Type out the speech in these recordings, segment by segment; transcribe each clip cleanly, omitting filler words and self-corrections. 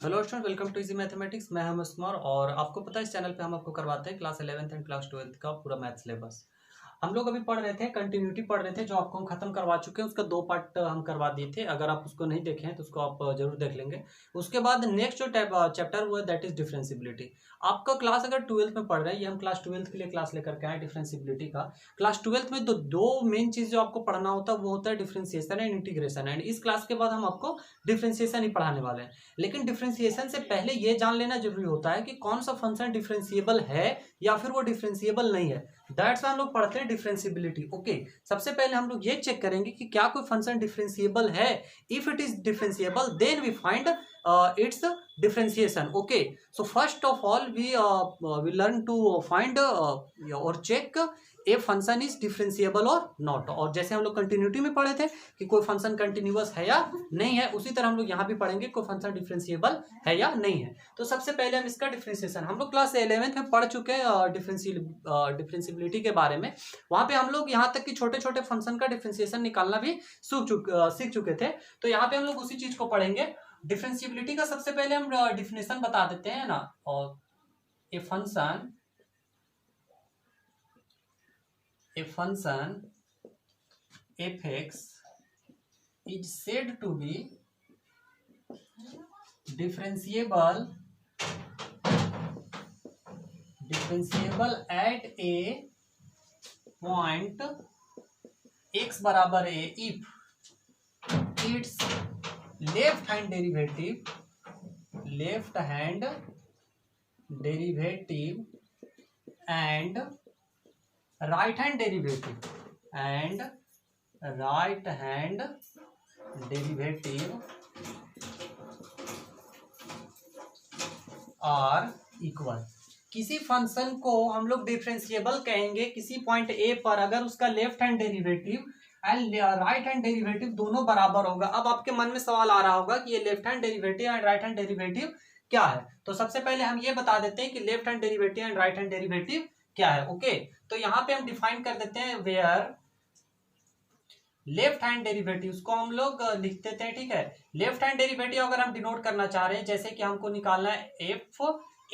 Hello student, welcome to easy mathematics. मैं हम कुमार और आपको पता है इस चैनल पे हम आपको करवाते हैं class 11th and class 12th का पूरा मैथ सिलेबस। हम लोग अभी पढ़ रहे थे, कंटिन्यूटी पढ़ रहे थे, जो आपको हम खत्म करवा चुके हैं। उसका 2 पार्ट हम करवा दिए थे। अगर आप उसको नहीं देखे हैं तो उसको आप जरूर देख लेंगे। उसके बाद नेक्स्ट जो चैप्टर वो है दैट इज डिफरेंशिएबिलिटी। आपका क्लास अगर 12th में पढ़ रहे हैं, ये हम क्लास 12th के लिए क्लास लेकर के आए डिफरेंशिएबिलिटी का। क्लास 12th में दो मेन चीज जो आपको पढ़ना होता है वो होता है डिफरेंशिएशन एंड इंटीग्रेशन। एंड इस क्लास के बाद हम आपको डिफरेंशिएशन ही पढ़ाने वाले हैं। लेकिन डिफरेंशिएशन से पहले ये जान लेना जरूरी होता है कि कौन सा फंक्शन डिफरेंशिएबल है या फिर वो डिफरेंशिएबल नहीं है। दैट्स व्हाई हम लोग पढ़ते हैं डिफरेंशिएबिलिटी। ओके, सबसे पहले हम लोग ये चेक करेंगे कि क्या कोई फंक्शन डिफरेंशिएबल है। If it is differentiable then we find its differentiation. Okay, so first of all we learn to find और check a function is differentiable और नॉट। और जैसे हम लोग कंटिन्यूटी में पढ़े थे कि कोई फंक्शन कंटिन्यूअस है या नहीं है, उसी तरह हम लोग यहाँ भी पढ़ेंगे कोई फंक्शन डिफरेंशिएबल है या नहीं है। तो सबसे पहले हम इसका डिफरेंशिएशन, हम लोग क्लास 11th में पढ़ चुके हैं डिफरेंशिएबिलिटी के बारे में। वहां पे हम लोग यहाँ तक कि छोटे छोटे फंक्शन का डिफरेंशिएशन निकालना भी सीख चुके थे। तो यहाँ पे हम लोग उसी चीज को पढ़ेंगे। डिफरेंशिएबिलिटी का सबसे पहले हम डिफिनेशन बता देते हैं ना। और a function f(x) is said to be differentiable at a point x बराबर a if its left hand derivative and right hand derivative are equal. किसी फंक्शन को हम लोग डिफरेंशिएबल कहेंगे किसी पॉइंट ए पर अगर उसका left hand derivative and right hand derivative दोनों बराबर होगा। अब आपके मन में सवाल आ रहा होगा कि ये left hand derivative and right hand derivative क्या है। तो सबसे पहले हम ये बता देते हैं कि left hand derivative and right hand derivative क्या है। ओके, तो यहाँ पे हम डिफाइन कर देते हैं वेयर लेफ्ट हैंड डेरिवेटिव को हम लोग लिख देते हैं। ठीक है, लेफ्ट हैंड डेरिवेटिव अगर हम डिनोट करना चाह रहे हैं, जैसे कि हमको निकालना है एफ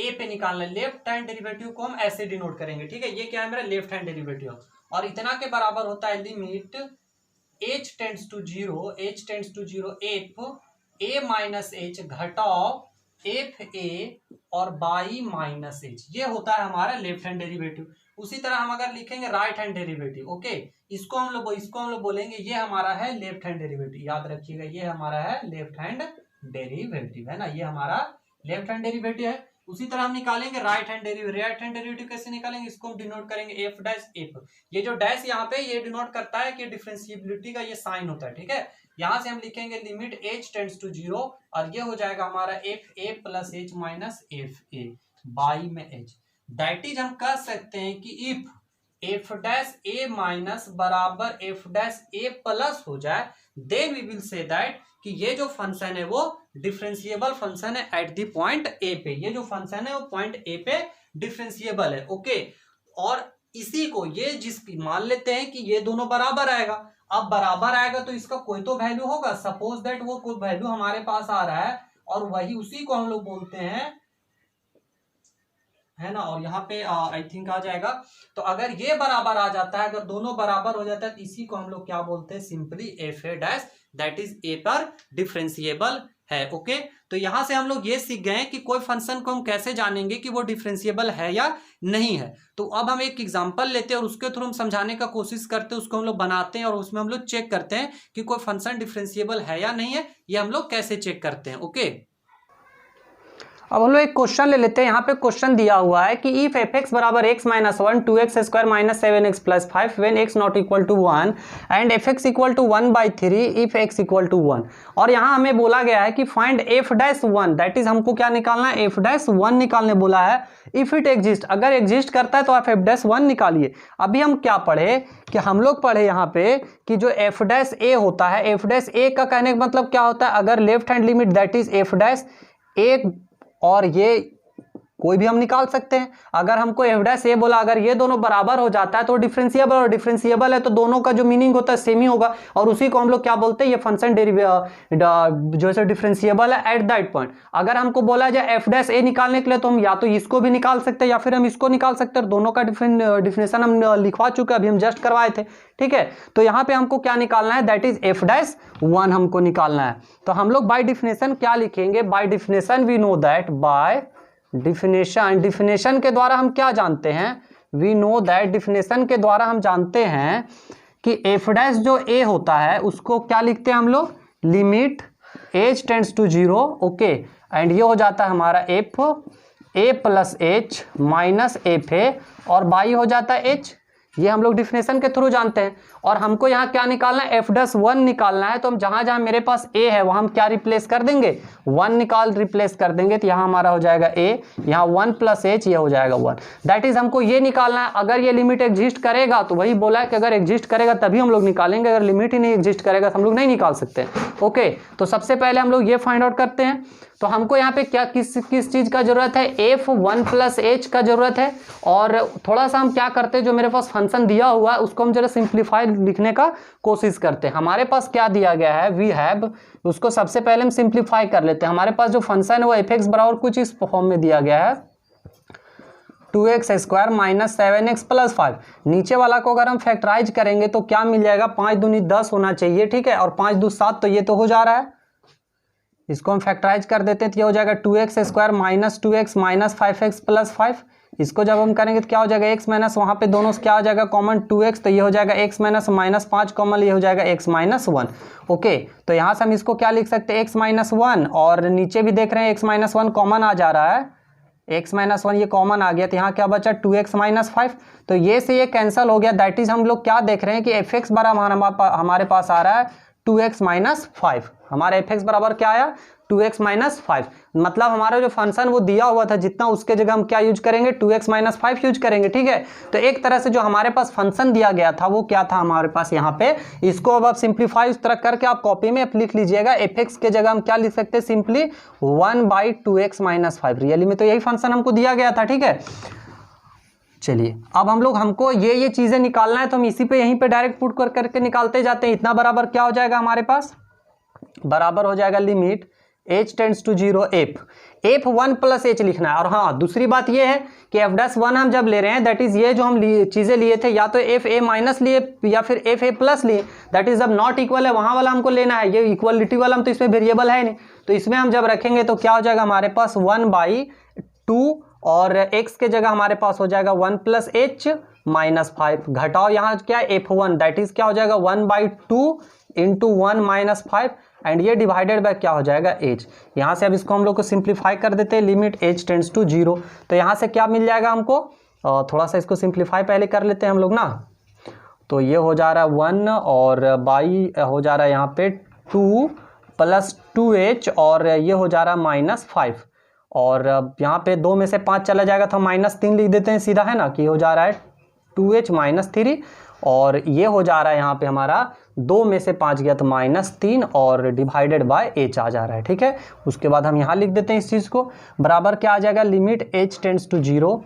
ए पे निकालना है, लेफ्ट हैंड डेरिवेटिव को हम ऐसे डिनोट करेंगे। ठीक है, ये क्या है मेरा लेफ्ट हैंड डेरिवेटिव और इतना के बराबर होता है limit h tends to zero F A minus H घटाओ एफ ए और बाई माइनस एच, ये होता है हमारा लेफ्ट हैंड डेरिवेटिव। उसी तरह हम अगर लिखेंगे राइट हैंड डेरिवेटिव, ओके, इसको हम लोग बोलेंगे ये हमारा है लेफ्ट हैंड डेरिवेटिव। याद रखिएगा ये हमारा है लेफ्ट हैंड डेरिवेटिव, है ना, ये हमारा लेफ्ट हैंड डेरिवेटिव है। उसी तरह हम निकालेंगे राइट हैंड डेरिवेटिव कैसे निकालेंगे, इसको हम डिनोट करेंगे एफ डैश एफ। ये जो डैश यहाँ पे ये डिनोट करता है कि डिफरेंशिएबिलिटी का ये साइन होता है। ठीक है, यहां से हम लिखेंगे limit h tends to zero और ये हो जाएगा हमारा F A plus H minus F A by में h। दैट इज हम कह सकते हैं कि if F dash A minus बराबर एफ डैश ए प्लस हो जाए then we will say that कि ये जो फंक्शन है वो डिफरेंशिएबल फंक्शन है एट द पॉइंट ए पे। ये जो फंक्शन है वो पॉइंट ए पे डिफरेंशिएबल है। ओके, और इसी को ये मान लेते हैं कि ये दोनों बराबर आएगा। अब बराबर आएगा तो इसका कोई तो वैल्यू होगा। सपोज दैट वो कोई वैल्यू हमारे पास आ रहा है और वही उसी को हम लोग बोलते हैं, है ना, और यहाँ पे आई थिंक आ जाएगा। तो अगर ये बराबर आ जाता है, अगर दोनों बराबर हो जाता है तो इसी को हम लोग क्या बोलते हैं, simply F A dash, that is a पर डिफरेंशिएबल है। ओके, तो यहां से हम लोग ये सीख गए कि कोई फंक्शन को हम कैसे जानेंगे कि वो डिफरेंशिएबल है या नहीं है। तो अब हम एक एग्जांपल लेते हैं और उसके थ्रू हम समझाने का कोशिश करते हैं, उसको हम लोग बनाते हैं और उसमें हम लोग चेक करते हैं कि कोई फंक्शन डिफरेंशिएबल है या नहीं है। ये हम लोग कैसे चेक करते हैं। ओके, अब हम लोग एक क्वेश्चन ले लेते हैं। यहाँ पे क्वेश्चन दिया हुआ है कि इफ एफ एक्स बराबर X minus one 2x square minus 7x plus 5 when X not equal to 1 and F X equal to 1/3 if X equal to 1। और यहाँ हमें बोला गया है कि find F dash 1, that is हमको क्या निकालना है, एफ डैश 1 निकालने बोला है। इफ इट एग्जिस्ट, अगर एग्जिस्ट करता है तो आप एफ डैश 1 निकालिए। अभी हम क्या पढ़े कि हम लोग पढ़े यहाँ पे कि जो एफ डैश ए होता है, एफ डैश ए का कहने का मतलब क्या होता है, अगर left hand limit that is F dash A और ये कोई भी हम निकाल सकते हैं। अगर हमको एफ डैश ए बोला, अगर ये दोनों बराबर हो जाता है तो डिफरेंशिएबल, और डिफरेंशिएबल है तो दोनों का जो मीनिंग होता है सेम ही होगा, और उसी को हम लोग क्या बोलते हैं, ये फंक्शन जो है डिफरेंशिएबल है एट दैट पॉइंट। अगर हमको बोला जाए एफ डैश ए निकालने के लिए तो हम या तो इसको भी निकाल सकते हैं या फिर हम इसको निकाल सकते हैं, दोनों का डिफिनेशन हम लिखवा चुके हैं, अभी हम जस्ट करवाए थे, ठीक है। तो यहाँ पे हमको क्या निकालना है, दैट इज एफ डैश 1 हमको निकालना है। तो हम लोग बाय डिफिनेशन क्या लिखेंगे, by definition we know that, by definition, definition के द्वारा हम क्या जानते हैं, वी नो दैट, डिफिनेशन के द्वारा हम जानते हैं कि एफ डैश जो ए होता है उसको क्या लिखते हैं हम लोग, limit H tends to 0, okay, and ये हो जाता है हमारा F A plus H minus F A, और बाई हो जाता है एच, ये हम लोग डिफिनेशन के थ्रू जानते हैं। और हमको यहाँ क्या निकालना है, एफ डैश 1 निकालना है, तो हम जहाँ जहाँ मेरे पास ए है वहाँ हम क्या रिप्लेस कर देंगे, 1 रिप्लेस कर देंगे, तो यहाँ हमारा हो जाएगा ए, यहाँ 1 प्लस एच, ये हो जाएगा 1। दैट इज हमको ये निकालना है। अगर ये लिमिट एग्जिस्ट करेगा तो वही बोला है कि अगर एग्जिस्ट करेगा तभी हम लोग निकालेंगे, अगर लिमिट ही नहीं एग्जिस्ट करेगा तो हम लोग नहीं निकाल सकते, ओके। तो सबसे पहले हम लोग ये फाइंड आउट करते हैं। तो हमको यहाँ पे क्या किस चीज़ का जरूरत है, एफ 1 प्लस एच का जरूरत है। और थोड़ा सा हम क्या करते हैं, जो मेरे पास फंक्शन दिया हुआ है उसको हम जरा सिंप्लीफाई लिखने का कोशिश करते हैं। हमारे पास क्या दिया गया है, वी हैव, उसको सबसे पहले हम सिंप्लीफाई कर लेते हैं। हमारे पास जो फंक्शन है वो एफ एक्स बराबर कुछ इस फॉर्म में दिया गया है, 2x square minus 7x plus 5। नीचे वाला को अगर हम फैक्टराइज करेंगे तो क्या मिल जाएगा, 5 दूनी 10 होना चाहिए, ठीक है, और 5 दूनी 7, तो ये तो हो जा रहा है। इसको हम फैक्टराइज कर देते हैं तो ये हो जाएगा 2x square minus 2x minus 5x plus 5। इसको जब हम करेंगे तो क्या हो जाएगा, x माइनस, वहाँ पे दोनों क्या हो जाएगा कॉमन 2x, तो ये हो जाएगा x माइनस माइनस 5 कॉमन, ये हो जाएगा x माइनस 1, ओके। तो यहाँ से हम इसको क्या लिख सकते हैं, x माइनस 1, और नीचे भी देख रहे हैं x माइनस 1 कॉमन आ जा रहा है, x माइनस 1 ये कॉमन आ गया, तो यहाँ क्या बचा 2x माइनस 5, तो ये से ये कैंसिल हो गया। दैट इज हम लोग क्या देख रहे हैं कि एफ एक्स बराबर हमारे पास आ रहा है 2x माइनस 5। हमारा एफ एक्स बराबर क्या आया, 2x माइनस 5, मतलब हमारा जो फंक्शन वो दिया हुआ था जितना, उसके जगह हम क्या यूज करेंगे, 2x माइनस 5 यूज करेंगे, ठीक है। तो एक तरह से जो हमारे पास फंक्शन दिया गया था वो क्या था हमारे पास यहाँ पे, इसको अब आप सिंप्लीफाई उस तरह करके आप कॉपी में लिख लीजिएगा। एफ एक्स के जगह हम क्या लिख सकते हैं, सिंपली 1/2x माइनस 5। रियली में तो यही फंक्शन हमको दिया गया था, ठीक है। चलिए अब हम लोग, हमको ये चीजें निकालना है तो हम इसी पे यहीं पे डायरेक्ट पुट कर करके निकालते जाते हैं। इतना बराबर क्या हो जाएगा हमारे पास, बराबर हो जाएगा limit h tends to 0 F 1 plus H लिखना है। और हाँ, दूसरी बात ये है कि एफ डैश 1 हम जब ले रहे हैं, दैट इज ये जो हम चीजें लिए थे, या तो एफ ए माइनस लिए या फिर एफ ए प्लस लिए, दैट इज जब नॉट इक्वल है वहां वाला हमको लेना है। ये इक्वलिटी वाला हम तो इसमें वेरिएबल है नहीं, तो इसमें हम जब रखेंगे तो क्या हो जाएगा हमारे पास 1/2, और x के जगह हमारे पास हो जाएगा 1 प्लस एच माइनस 5, घटाओ यहाँ क्या f1, दैट इज क्या हो जाएगा 1/2 इंटू 1 माइनस 5, एंड ये डिवाइडेड बाय क्या हो जाएगा h। यहाँ से अब इसको हम लोग को सिंप्लीफाई कर देते हैं, लिमिट h टेंड्स टू 0। तो यहाँ से क्या मिल जाएगा हमको, थोड़ा सा इसको सिंप्लीफाई पहले कर लेते हैं हम लोग ना। तो ये हो जा रहा है 1, और बाई हो जा रहा है यहाँ पे 2 प्लस 2h, और ये हो जा रहा है माइनस 5, और यहाँ पे 2 में से 5 चला जाएगा तो माइनस 3 लिख देते हैं सीधा, है ना, कि हो जा रहा है 2h माइनस 3, और ये हो जा रहा है यहाँ पे हमारा 2 में से 5 गया तो माइनस 3, और डिवाइडेड बाय h आ जा रहा है, ठीक है। उसके बाद हम यहाँ लिख देते हैं इस चीज़ को, बराबर क्या आ जाएगा, लिमिट h टेंड्स टू 0।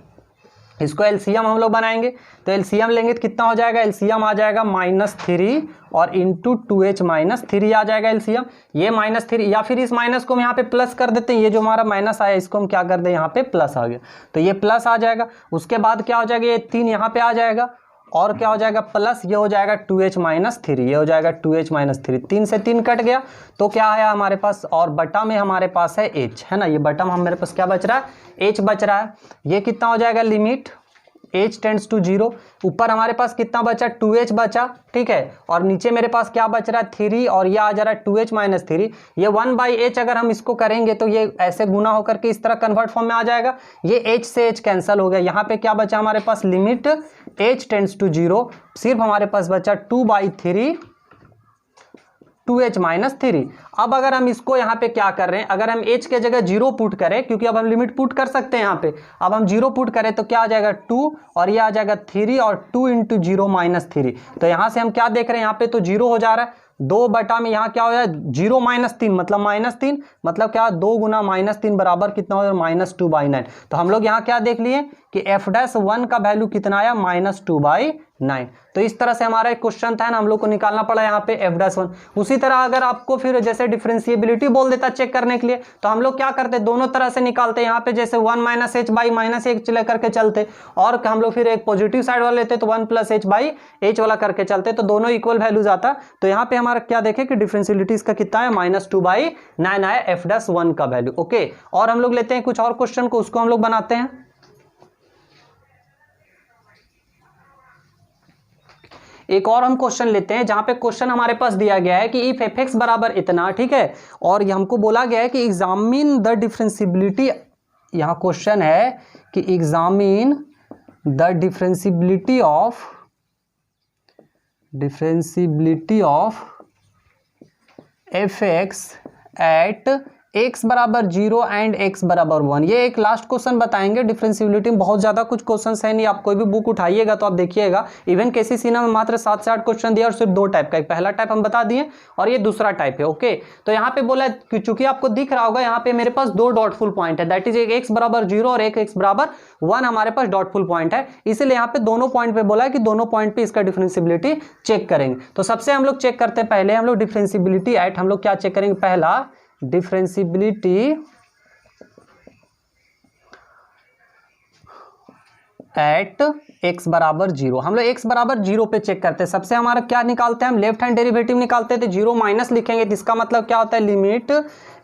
इसको एलसीएम हम लोग बनाएंगे, तो एलसीएम लेंगे तो कितना हो जाएगा, एलसीएम आ जाएगा -3 और इंटू 2h माइनस 3 आ जाएगा एलसीएम। ये -3, या फिर इस माइनस को हम यहाँ पे प्लस कर देते हैं, ये जो हमारा माइनस आया इसको हम क्या कर दें, यहाँ पे प्लस आ गया, तो ये प्लस आ जाएगा। उसके बाद क्या हो जाएगा, ये 3 यहाँ पे आ जाएगा, और क्या हो जाएगा प्लस, ये हो जाएगा 2h माइनस 3, ये हो जाएगा 2h माइनस 3, 3 से 3 कट गया, तो क्या है हमारे पास, और बटा में हमारे पास है h, है ना, ये बटा में हमारे पास क्या बच रहा है, h बच रहा है। ये कितना हो जाएगा, लिमिट h टेंड्स टू 0, ऊपर हमारे पास कितना बचा, 2h बचा, ठीक है, और नीचे मेरे पास क्या बच रहा है 3, और ये आ जा रहा है 2h माइनस 3। ये 1/h अगर हम इसको करेंगे तो ये ऐसे गुना होकर के इस तरह कन्वर्ट फॉर्म में आ जाएगा। ये h से h कैंसिल हो गया, यहाँ पे क्या बचा हमारे पास, लिमिट h टेंड्स टू 0, सिर्फ हमारे पास बचा 2/3 2h माइनस 3। अब अगर हम इसको यहाँ पे क्या कर रहे हैं, अगर हम h के जगह 0 पुट करें, क्योंकि अब हम लिमिट पुट कर सकते हैं यहाँ पे, अब हम 0 पुट करें तो क्या आ जाएगा 2, और ये आ जाएगा 3, और 2 इंटू 0 माइनस 3। तो यहाँ से हम क्या देख रहे हैं, यहाँ पे तो 0 हो जा रहा है, 2 बटा में यहाँ क्या हो जाए 0 -3 मतलब -3 मतलब क्या 2 गुना -3 बराबर कितना हो जाए -2/9। तो हम लोग यहाँ क्या देख लिए कि f'1 का वैल्यू कितना आया -2/9। तो इस तरह से हमारा एक क्वेश्चन था ना, हम लोग को निकालना पड़ा यहाँ पे f'1। उसी तरह अगर आपको फिर जैसे डिफरेंशिएबिलिटी बोल देता चेक करने के लिए तो हम लोग क्या करते दोनों तरह से निकालते, यहाँ पे जैसे 1 - h/-h लेकर के चलते, और हम लोग फिर एक पॉजिटिव साइड वाला लेते तो 1 + h/h वाला करके चलते, तो दोनों इक्वल वैल्यूज आता। तो यहाँ पे हमारा क्या देखे कि डिफरेंशिएबिलिटी इसका कितना है -2/9 आया f'1 का वैल्यू। ओके, और हम लोग लेते हैं कुछ और क्वेश्चन को, उसको हम लोग बनाते हैं। एक और हम क्वेश्चन लेते हैं जहां पे क्वेश्चन हमारे पास दिया गया है कि इफ f(x) बराबर इतना, ठीक है, और हमको बोला गया है कि एग्जामिन द डिफरेंशिएबिलिटी। यहां क्वेश्चन है कि examine the differentiability of f(x) at x बराबर 0 एंड x बराबर 1। ये एक लास्ट क्वेश्चन बताएंगे। डिफरेंशिएबिलिटी में बहुत ज्यादा कुछ क्वेश्चंस है नहीं, आप कोई भी बुक उठाइएगा तो आप देखिएगा। इवन केसी सीना में मात्र 7 से 8 क्वेश्चन दिया और सिर्फ 2 टाइप का, एक पहला टाइप हम बता दिए और ये दूसरा टाइप है। ओके, तो यहाँ पे बोला कि चूंकि आपको दिख रहा होगा यहाँ पे मेरे पास 2 डॉटफुल पॉइंट है, दैट इज एक x बराबर 0 और एक x बराबर 1 हमारे पास डॉटफुल पॉइंट है, इसीलिए यहाँ पे दोनों पॉइंट पे बोला है कि दोनों पॉइंट पे इसका डिफरेंशिएबिलिटी चेक करेंगे। तो सबसे हम लोग चेक करते हैं, पहले हम लोग डिफरेंशिएबिलिटी एट, हम लोग क्या चेक करेंगे, पहला डिफरेंशिएबिलिटी एट x बराबर 0। हम लोग x बराबर 0 पे चेक करते हैं। सबसे हमारा क्या निकालते हैं, हम लेफ्ट हैंड डेरिवेटिव निकालते हैं, तो 0 माइनस लिखेंगे तो इसका मतलब क्या होता है लिमिट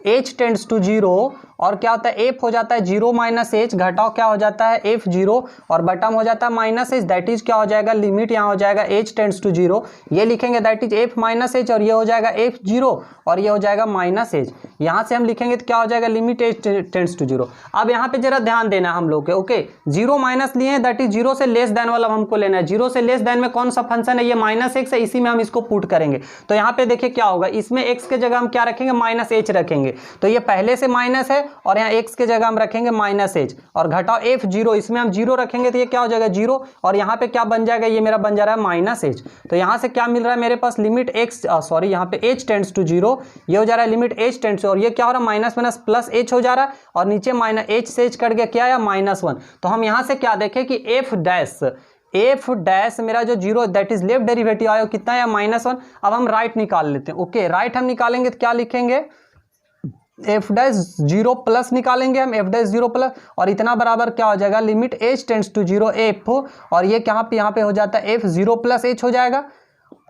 h टेंड्स टू 0, और क्या होता है f हो जाता है 0 - h, घटाओ क्या हो जाता है f0 और बटम हो जाता है -h, दैट इज क्या हो जाएगा लिमिट यहाँ हो जाएगा h टेंड्स टू 0, ये लिखेंगे दैट इज f -h, और ये हो जाएगा f0 और ये हो जाएगा -h। यहाँ से हम लिखेंगे तो क्या हो जाएगा लिमिट h टेंड्स टू 0। अब यहाँ पे जरा ध्यान देना हम लोग के, ओके 0 माइनस लिए हैं, दैट इज 0 से लेस देन वाला हमको लेना है। 0 से लेस देन में कौन सा फंक्शन है, ये -x है, इसी में हम इसको पुट करेंगे। तो यहाँ पे देखिए क्या होगा, इसमें x के जगह हम क्या रखेंगे -h रखेंगे, तो ये पहले से माइनस है और यहाँ x के जगह हम रखेंगे -h, और घटाओ f0, इसमें हम 0 रखेंगे तो ये क्या हो जाएगा 0, और यहाँ पे क्या बन जाएगा, ये मेरा बन जा रहा है -h। तो यहाँ से क्या मिल रहा है मेरे पास लिमिट यहाँ पे h टेंड्स टू 0, ये हो जा रहा है लिमिट h टेंड्स, और ये क्या हो रहा है माइनस माइनस प्लस h हो जा रहा है, और नीचे h से h कट गया क्या आया -1। तो हम यहाँ से क्या देखें कि f डैश मेरा जो 0 दैट इज लेफ्ट डेरिवेटिव आया कितना है -1। अब हम राइट निकाल लेते हैं। ओके, राइट हम निकालेंगे तो क्या लिखेंगे f'0 प्लस निकालेंगे हम, f'0 प्लस, और इतना बराबर क्या हो जाएगा limit h tends to 0 f, और ये यहाँ पे हो जाता है f0 प्लस h हो जाएगा,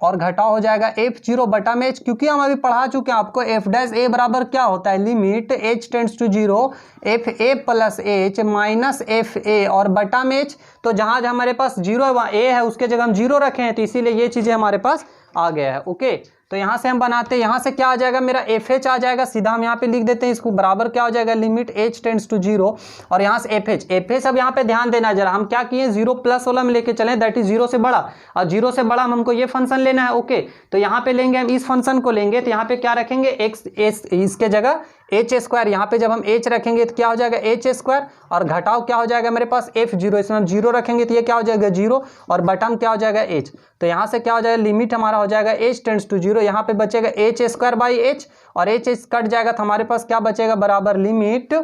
और घटाव हो जाएगा f0 बटा में h, क्योंकि हम अभी पढ़ा चुके हैं आपको f' बराबर क्या होता है limit h tends to 0 fa plus h minus fa और बटा में h। तो जहां हमारे पास 0 a है उसके जगह हम 0 रखे हैं, तो इसीलिए ये चीजें हमारे पास आ गया है। ओके, तो यहाँ से हम बनाते हैं, यहाँ से क्या आ जाएगा मेरा fh आ जाएगा, सीधा हम यहाँ पे लिख देते हैं इसको, बराबर क्या हो जाएगा लिमिट h टेंड्स टू 0, और यहाँ से fh अब यहाँ पे ध्यान देना जरा, हम क्या किए 0 प्लस वाला में लेके चलें, दैट इज 0 से बड़ा, और 0 से बड़ा हमको ये फंक्शन लेना है। ओके, तो यहाँ पे लेंगे हम इस फंक्शन को लेंगे, तो यहाँ पे क्या रखेंगे इसके जगह h², यहाँ पे जब हम h रखेंगे तो क्या हो जाएगा h², और घटाव क्या हो जाएगा मेरे पास f0, इसमें हम 0 रखेंगे तो ये क्या हो जाएगा 0, और बटम क्या हो जाएगा h। तो यहाँ से क्या हो जाएगा लिमिट हमारा हो जाएगा h टेंड्स टू 0, यहाँ पे बचेगा h²/h, और h कट जाएगा तो हमारे पास क्या बचेगा बराबर लिमिट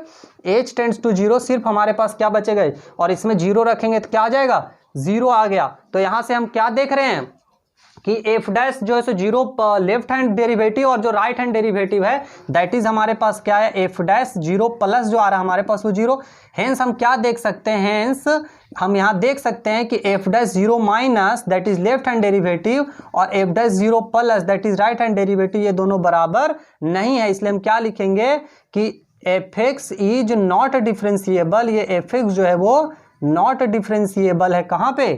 h टेंड्स टू 0, सिर्फ हमारे पास क्या बचेगा, और इसमें 0 रखेंगे तो क्या आ जाएगा 0 आ गया। तो यहाँ से हम क्या देख रहे हैं कि f' जो है सो 0 लेफ्ट हैंड डेरिवेटिव और जो राइट हैंड डेरिवेटिव है दैट इज हमारे पास क्या है f' 0 प्लस जो आ रहा है हमारे पास वो 0, हेंस हम क्या देख सकते हैं, हेंस हम यहाँ देख सकते हैं कि f' 0 minus that is left hand derivative और f' 0 plus that is right hand derivative, ये दोनों बराबर नहीं है, इसलिए हम क्या लिखेंगे कि fx इज नॉट डिफरेंशिएबल। ये fx जो है वो नॉट डिफरेंशिएबल है, कहाँ पे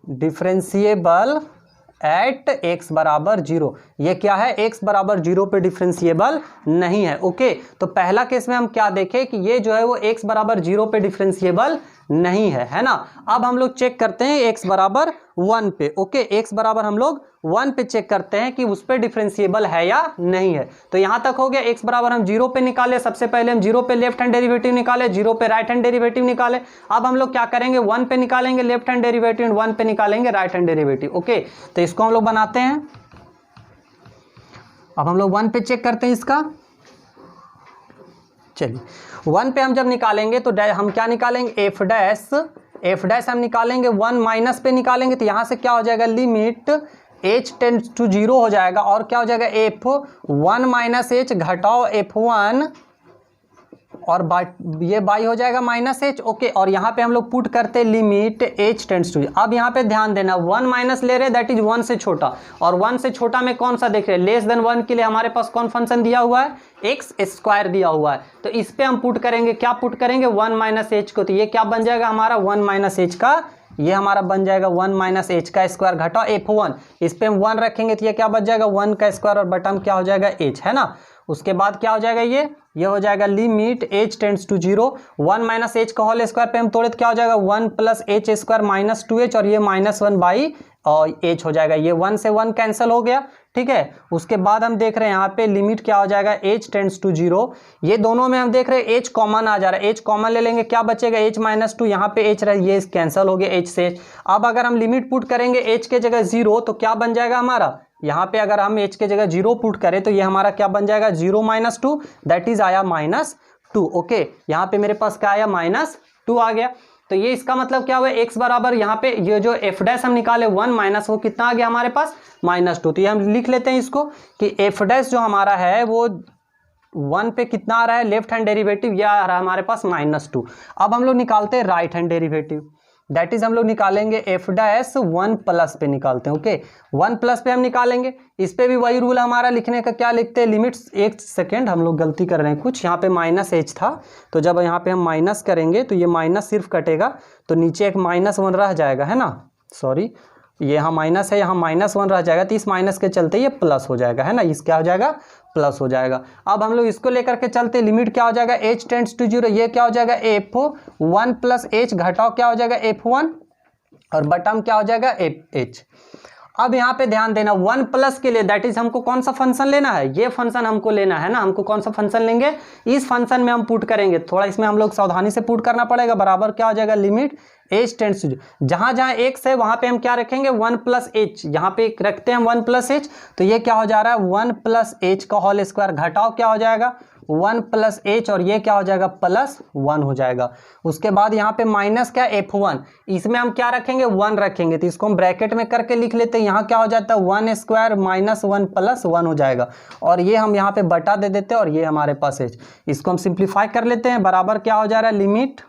डिफरेंशिएबल एट x बराबर 0। ये क्या है x बराबर 0 पे डिफरेंशिएबल नहीं है। ओके, तो पहला केस में हम क्या देखें कि ये जो है वो x बराबर 0 पे डिफरेंशिएबल नहीं है ना। अब हम लोग चेक करते हैं x बराबर 1 पे। ओके, x बराबर हम लोग 1 पे चेक करते हैं कि उस पे डिफरेंशिएबल है या नहीं है। तो यहाँ तक हो गया, x बराबर हम 0 पे निकाले, सबसे पहले हम 0 पे लेफ्ट हैंड डेरिवेटिव निकाले, 0 पे राइट हैंड डेरिवेटिव निकाले। अब हम लोग क्या करेंगे 1 पे निकालेंगे लेफ्ट हैंड डेरिवेटिव, 1 पे निकालेंगे राइट हैंड डेरिवेटिव। ओके, तो इसको हम लोग बनाते हैं। अब हम लोग 1 पे चेक करते हैं इसका। चलिए 1 पे हम जब निकालेंगे तो हम क्या निकालेंगे, एफ डैश हम निकालेंगे 1 माइनस पे निकालेंगे, तो यहाँ से क्या हो जाएगा, लिमिट h टेंड्स टू 0 हो जाएगा, और क्या हो जाएगा, f1 माइनस h घटाओ f1, और ये बाई हो जाएगा माइनस h। ओके, और यहाँ पे हम लोग पुट करते हैं लिमिट h टेंड्स टू। अब यहाँ पे ध्यान देना, 1 माइनस ले रहे दैट इज 1 से छोटा, और 1 से छोटा में कौन सा देख रहे हैं, लेस देन 1 के लिए हमारे पास कौन फंक्शन दिया हुआ है, एक्स स्क्वायर दिया हुआ है। तो इस पे हम पुट करेंगे, क्या पुट करेंगे, 1 माइनस h को, तो ये क्या बन जाएगा हमारा 1 माइनस h का, ये हमारा बन जाएगा 1 माइनस h का स्क्वायर घटाओ f1, इस पे हम 1 रखेंगे तो ये क्या बच जाएगा 1 का स्क्वायर, और बटन क्या हो जाएगा h, है ना। उसके बाद क्या हो जाएगा, ये हो जाएगा limit h tends to 0, 1 minus h का होल स्क्वायर पे हम तोड़े तो क्या हो जाएगा 1 plus h square minus 2h, और ये माइनस 1 बाई h हो जाएगा, ये 1 से 1 कैंसिल हो गया, ठीक है। उसके बाद हम देख रहे हैं यहाँ पे लिमिट क्या हो जाएगा h टेंड्स टू 0, ये दोनों में हम देख रहे हैं h कॉमन आ जा रहा है, h कॉमन ले लेंगे, क्या बचेगा h माइनस 2, यहाँ पे h रहा, ये कैंसिल हो गया h से। अब अगर हम लिमिट पुट करेंगे h के जगह 0, तो क्या बन जाएगा हमारा, यहाँ पे अगर हम h के जगह 0 पुट करें तो ये हमारा क्या बन जाएगा 0 माइनस 2, दैट इज आया माइनस 2। ओके, यहाँ पे मेरे पास क्या आया -2 आ गया। तो ये इसका मतलब क्या हुआ, x बराबर यहाँ पे ये जो f डैश हम निकाले 1 माइनस, वो कितना आ गया हमारे पास -2। तो ये हम लिख लेते हैं इसको कि f डैश जो हमारा है वो 1 पे कितना आ रहा है, लेफ्ट हैंड डेरिवेटिव, ये आ रहा है हमारे पास -2। अब हम लोग निकालते हैं right hand derivative, that is हम लोग निकालेंगे f डैश 1 प्लस पे निकालते हैं। ओके, 1 प्लस पे हम निकालेंगे, इस पे भी वही रूल हमारा लिखने का, क्या लिखते हैं, लिमिट्स, एक सेकेंड हम लोग गलती कर रहे हैं कुछ, यहाँ पे -h था, तो जब यहाँ पे हम माइनस करेंगे तो ये माइनस सिर्फ कटेगा, तो नीचे एक -1 रह जाएगा, है ना, सॉरी ये यहाँ माइनस है, यहाँ -1 रह जाएगा, तो इस माइनस के चलते ये प्लस हो जाएगा, है ना, इस क्या हो जाएगा, प्लस हो जाएगा। अब हम लोग इसको लेकर के चलते, लिमिट क्या हो जाएगा h टेंड्स टू 0, ये क्या हो जाएगा f1 प्लस h घटाओ क्या हो जाएगा f1, और बटम क्या हो जाएगा h। अब यहाँ पे ध्यान देना, 1 प्लस के लिए दैट इज हमको कौन सा फंक्शन लेना है, ये फंक्शन हमको लेना है ना, हमको कौन सा फंक्शन लेंगे, इस फंक्शन में हम पुट करेंगे, थोड़ा इसमें हम लोग सावधानी से पुट करना पड़ेगा, बराबर क्या हो जाएगा लिमिट h टेंड्स टू, जहां जहां x है वहां पे हम क्या रखेंगे 1 प्लस h, यहाँ पे रखते हैं हम 1 प्लस h, तो ये क्या हो जा रहा है 1 प्लस h का होल स्क्वायर घटाओ क्या हो जाएगा 1 प्लस h, और ये क्या हो जाएगा +1 हो जाएगा। उसके बाद यहाँ पे माइनस क्या f1, इसमें हम क्या रखेंगे 1 रखेंगे, तो इसको हम ब्रैकेट में करके लिख लेते हैं, यहाँ क्या हो जाता है 1 स्क्वायर -1 +1 हो जाएगा, और ये हम यहाँ पे बटा दे देते हैं, और ये हमारे पास h, इसको हम सिंप्लीफाई कर लेते हैं, बराबर क्या हो जा रहा है लिमिट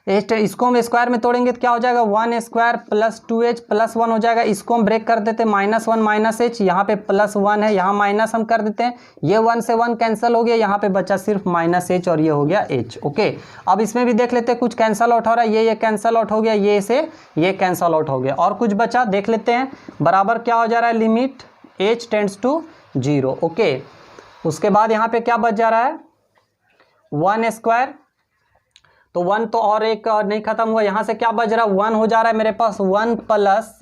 h, इसको हम स्क्वायर में तोड़ेंगे तो क्या हो जाएगा 1 स्क्वायर प्लस 2h प्लस 1 हो जाएगा, इसको हम ब्रेक कर देते हैं -1 माइनस h, यहाँ पे +1 है, यहाँ माइनस हम कर देते हैं, ये 1 से 1 कैंसिल हो गया, यहाँ पे बचा सिर्फ -h, और ये हो गया h। ओके, अब इसमें भी देख लेते हैं, कुछ कैंसिल आउट हो रहा है, ये कैंसिल आउट हो गया, ये से ये कैंसिल आउट हो गया, और कुछ बचा देख लेते हैं, बराबर क्या हो जा रहा है limit h tends to 0। Okay, उसके बाद यहाँ पे क्या बच जा रहा है 1 स्क्वायर, तो 1 तो और एक नहीं खत्म हुआ, यहाँ से क्या बच रहा है 1 हो जा रहा है मेरे पास 1 प्लस,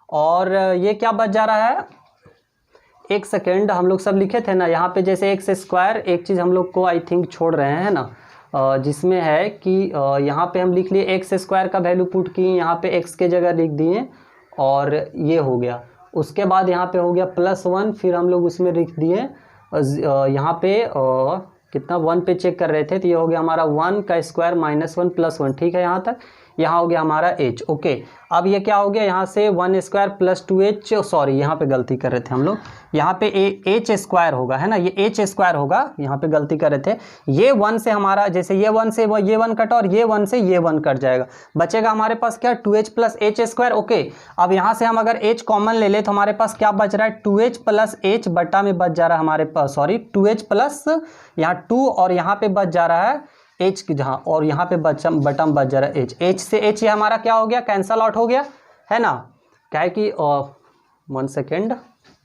और ये क्या बच जा रहा है, एक सेकेंड हम लोग सब लिखे थे ना यहाँ पे, जैसे एक्स स्क्वायर, एक चीज़ हम लोग को आई थिंक छोड़ रहे हैं ना, जिसमें है कि यहाँ पे हम लिख लिए एक्स स्क्वायर का वैल्यू पुट किए, यहाँ पे एक्स के जगह लिख दिए, और ये हो गया। उसके बाद यहाँ पे हो गया +1, फिर हम लोग उसमें लिख दिए यहाँ पे कितना 1 पे चेक कर रहे थे, तो ये हो गया हमारा 1 का स्क्वायर -1 +1, ठीक है, यहाँ तक, यहाँ हो गया हमारा h। ओके, अब ये क्या हो गया, यहाँ से 1 स्क्वायर प्लस 2h, सॉरी यहाँ पे गलती कर रहे थे हम लोग, यहाँ पे h स्क्वायर होगा, है ना, ये h स्क्वायर होगा, यहाँ पे गलती कर रहे थे, ये 1 से हमारा, जैसे ये 1 से ये 1 कटा, और ये 1 से ये 1 कट जाएगा, बचेगा हमारे पास क्या 2h plus h square. Okay, अब यहाँ से हम अगर h कॉमन ले ले तो हमारे पास क्या बच रहा है 2h प्लस h, बटा में बच जा रहा है हमारे पास, सॉरी 2h प्लस यहाँ 2, और यहाँ पे बच जा रहा है h की जहाँ, और यहाँ पे बटम बच जा रहा है h से h, ये हमारा क्या हो गया कैंसल आउट हो गया, है ना, क्या है कि 1 सेकेंड,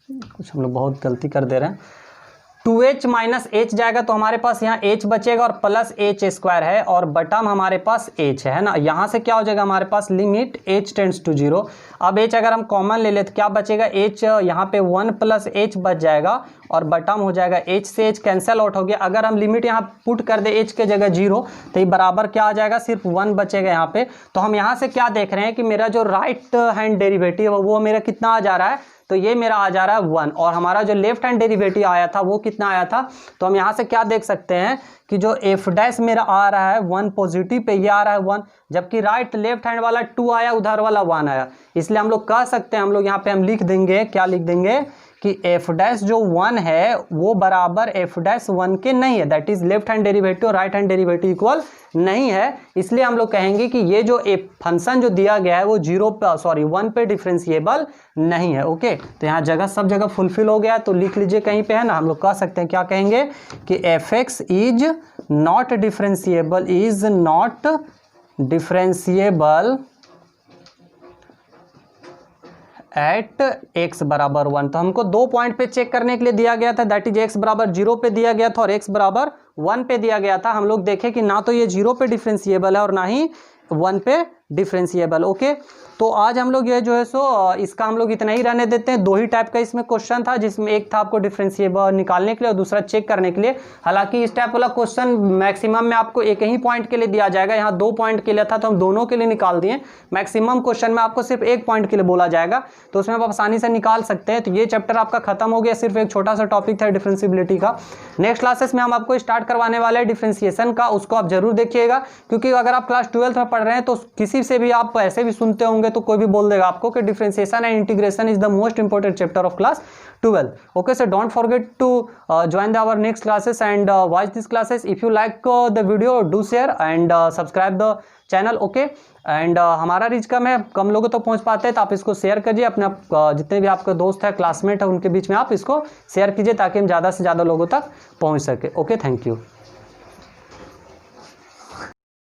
कुछ हम लोग बहुत गलती कर दे रहे हैं, 2h माइनस h जाएगा तो हमारे पास यहाँ h बचेगा, और प्लस h स्क्वायर है, और बटम हमारे पास h है ना, यहाँ से क्या हो जाएगा हमारे पास लिमिट h टेंड्स टू 0। अब h अगर हम कॉमन ले ले तो क्या बचेगा h, यहाँ पे 1 प्लस h बच जाएगा, और बटम हो जाएगा h से h कैंसिल आउट हो गया। अगर हम लिमिट यहाँ पुट कर दे h के जगह 0 तो ये बराबर क्या आ जाएगा, सिर्फ 1 बचेगा यहाँ पे। तो हम यहाँ से क्या देख रहे हैं कि मेरा जो राइट हैंड डेरिवेटिव है वो मेरा कितना आ जा रहा है, तो ये मेरा आ जा रहा है 1, और हमारा जो लेफ्ट हैंड डेरिवेटिव आया था वो कितना आया था। तो हम यहाँ से क्या देख सकते हैं कि जो एफ डैश मेरा आ रहा है 1 पॉजिटिव पे, ये आ रहा है 1, जबकि राइट लेफ्ट हैंड वाला 2 आया, उधर वाला 1 आया। इसलिए हम लोग कह सकते हैं, हम लोग यहाँ पे हम लिख देंगे, क्या लिख देंगे कि एफ डैश जो 1 है वो बराबर एफ डैश 1 के नहीं है, that is left hand derivative और राइट हैंड डेरिवेटिव इक्वल नहीं है। इसलिए हम लोग कहेंगे कि ये जो फंक्शन जो दिया गया है वो 1 पे डिफरेंशिएबल नहीं है। ओके, तो यहाँ जगह सब जगह फुलफिल हो गया, तो लिख लीजिए कहीं पे है ना, हम लोग कह सकते हैं, क्या कहेंगे कि F x is not differentiable, is not differentiable eight x बराबर 1। तो हमको 2 पॉइंट पे चेक करने के लिए दिया गया था, दैट इज x बराबर 0 पे दिया गया था और x बराबर 1 पे दिया गया था। हम लोग देखें कि ना तो ये 0 पे डिफरेंशिएबल है और ना ही 1 पे डिफरेंशिएबल। ओके, तो आज हम लोग ये जो है सो इसका हम लोग इतना ही रहने देते हैं। 2 ही टाइप का इसमें क्वेश्चन था, जिसमें एक था आपको डिफरेंशिएबल निकालने के लिए और दूसरा चेक करने के लिए। हालांकि इस टाइप वाला क्वेश्चन मैक्सिमम में आपको एक ही पॉइंट के लिए दिया जाएगा, यहाँ 2 पॉइंट के लिए था तो हम दोनों के लिए निकाल दिए। मैक्सिमम क्वेश्चन में आपको सिर्फ 1 पॉइंट के लिए बोला जाएगा, तो उसमें आप आसानी से निकाल सकते हैं। तो ये चैप्टर आपका खत्म हो गया, सिर्फ एक छोटा सा टॉपिक था डिफरेंशिएबिलिटी का। नेक्स्ट क्लासेस में हम आपको स्टार्ट करवाने वाले हैं डिफरेंशिएशन का, उसको आप जरूर देखिएगा, क्योंकि अगर आप क्लास 12th में पढ़ रहे हैं तो किसी से भी आप ऐसे भी सुनते होंगे तो कोई भी बोल देगा आपको कि differentiation and integration is the most important chapter of class 12. Okay, so don't forget to join our next classes and watch these classes. If you like the video, do share and subscribe the channel. Okay, and हमारा reach कम है, कम लोगों तक पहुंच पाते हैं, तो आप इसको शेयर करिए अपने जितने भी आपके दोस्त हैं, क्लासमेट हैं, उनके बीच में आप इसको शेयर कीजिए ताकि हम ज़्यादा से ज़्यादा लोगों तक पहुंच सके। Okay, thank you.